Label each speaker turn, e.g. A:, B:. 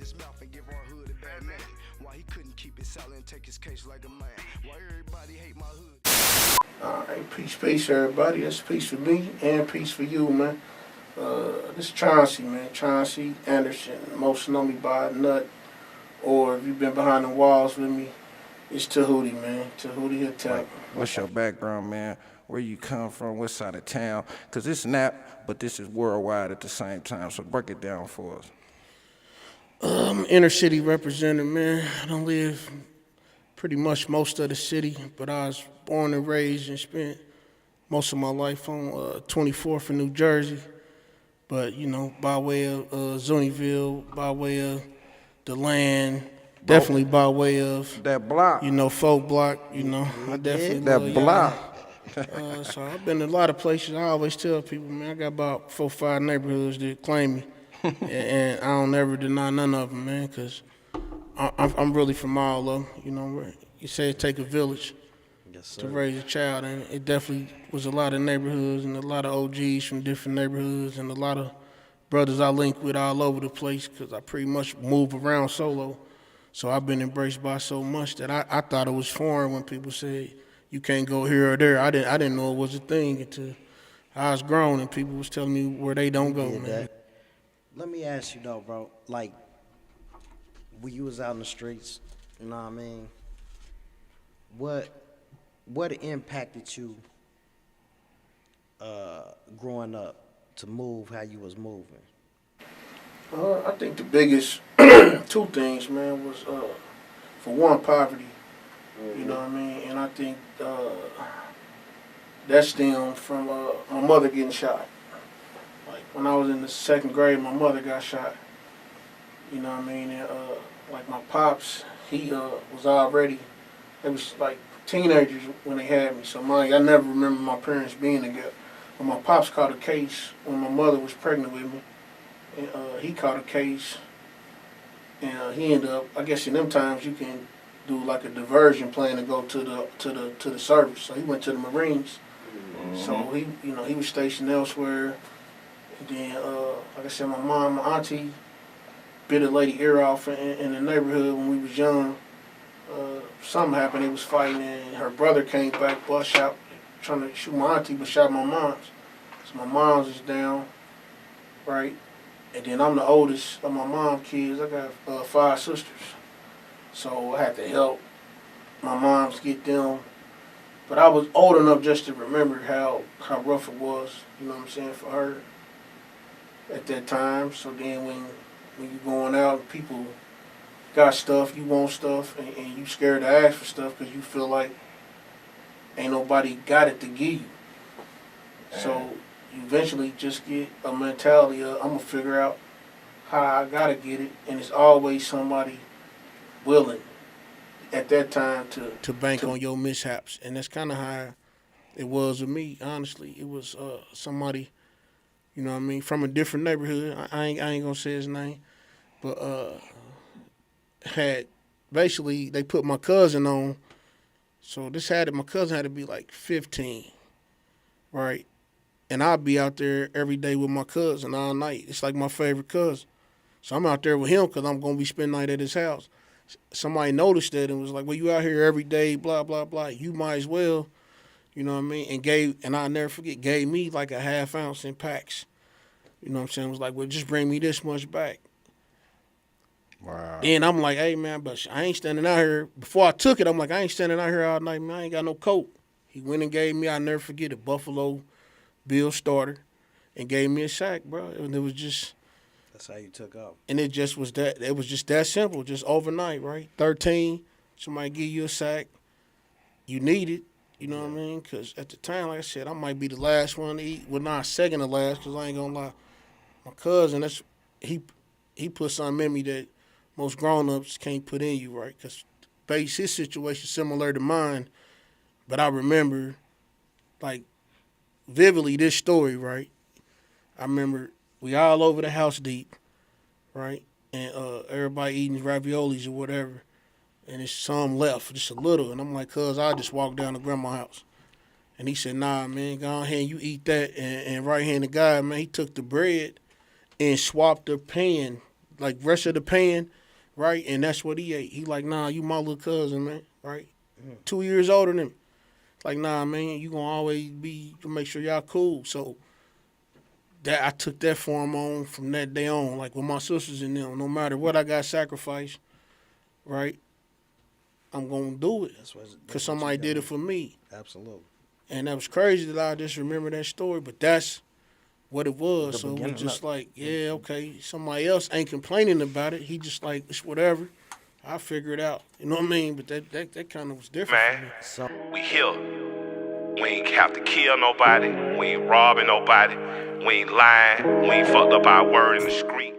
A: his mouth and give our hood a bad name. Why he couldn't keep it silent and take his case like a man. Why everybody hate my hood.
B: All right, peace, everybody. That's peace for me and peace for you, man. This is Chauncey, man. Chauncey Anderson. Most know me by Nut. Or if you've been behind the walls with me, it's Tahuti, man. Tahuti Attack.
C: What's your background, man? Where you come from? What side of town? Because it's Nap, but this is worldwide at the same time. So break it down for us.
B: I'm inner city representative, man. I don't live pretty much most of the city, but I was born and raised and spent most of my life on 24th in New Jersey. But, you know, by way of Zunieville, by way of the land, definitely by way of
C: that block.
B: You know, folk block, you know. I definitely
C: that block.
B: So I've been in a lot of places. I always tell people, man, I got about 4 or 5 neighborhoods that claim me. and I don't ever deny none of them, man, because I'm really from all of them. You know, you say it take a village to raise a child, and it definitely was a lot of neighborhoods and a lot of OGs from different neighborhoods and a lot of brothers I link with all over the place because I pretty much move around solo. So I've been embraced by so much that I thought it was foreign when people said you can't go here or there. I didn't know it was a thing until I was grown and people was telling me where they don't go, man.
D: Let me ask you though, bro, like when you was out in the streets, you know what I mean? What impacted you growing up to move how you was moving?
B: I think the biggest 2 things, man, was for one, poverty. You know what I mean? And I think that stemmed from my mother getting shot. Like when I was in the 2nd grade, my mother got shot. You know what I mean? And like my pops, he was already, it was like teenagers when they had me. So I never remember my parents being together. But my pops caught a case when my mother was pregnant with me. And he caught a case, and he ended up, I guess in them times you can do like a diversion plan to go to the service. So he went to the Marines. Mm-hmm. So he was stationed elsewhere. And then like I said, my auntie bit a lady ear off in the neighborhood when we was young. Something happened, they was fighting, and her brother came back, bust out, trying to shoot my auntie, but shot my mom's. So my mom's is down, right? And then I'm the oldest of my mom's kids. I got 5 sisters. So I had to help my moms get them. But I was old enough just to remember how rough it was, you know what I'm saying, for her at that time. So then when you're going out, people got stuff, you want stuff, and you scared to ask for stuff because you feel like ain't nobody got it to give you. So you eventually just get a mentality of, I'm going to figure out how I got to get it, and it's always somebody willing at that time to bank on your mishaps. And that's kind of how it was with me, honestly. It was somebody, you know what I mean, from a different neighborhood. I ain't going to say his name, but had basically, they put my cousin on. So my cousin had to be like 15, right? And I'd be out there every day with my cousin all night. It's like my favorite cousin. So I'm out there with him because I'm going to be spending the night at his house. Somebody noticed that and was like, well, you out here every day, blah, blah, blah. You might as well, you know what I mean? And I'll never forget, gave me like a ½ ounce in packs. You know what I'm saying? It was like, well, just bring me this much back.
C: Wow.
B: And I'm like, hey, man, but I ain't standing out here. Before I took it, I'm like, I ain't standing out here all night, man. I ain't got no coat. He went and gave me, I'll never forget, a Buffalo Bill starter and gave me a sack, bro. And it was just...
D: That's how you took off.
B: And it just was that, it was just that simple, just overnight, right? 13, somebody give you a sack, you need it, you know what I mean? Because at the time, like I said, I might be the last one to eat. Well, not second to last, because I ain't going to lie. My cousin, he put something in me that most grown-ups can't put in you, right? Because his situation similar to mine, but I remember, like, vividly this story, right? I remember we all over the house deep, right? And everybody eating raviolis or whatever. And it's some left, just a little. And I'm like, cuz, I just walked down to grandma's house. And he said, nah, man, go ahead, you eat that. And right-handed guy, man, he took the bread and swapped the pan like rest of the pan, right? And that's what he ate. He like, nah, you my little cousin, man, right? 2 years older than him. Like, nah, man, you gonna always be to make sure y'all cool. So that I took that form on from that day on, like with my sisters and them. No matter what I got sacrificed, right? I'm gonna do it because somebody did it for me.
D: Absolutely.
B: And that was crazy that I just remember that story, but that's what it was. So it was just like, yeah, okay, somebody else ain't complaining about it. He just like, it's whatever. I'll figure it out. You know what I mean? But that kind of was different for me.
E: So we here. We ain't have to kill nobody. We ain't robbing nobody. We ain't lying. We ain't fucked up our word in the street.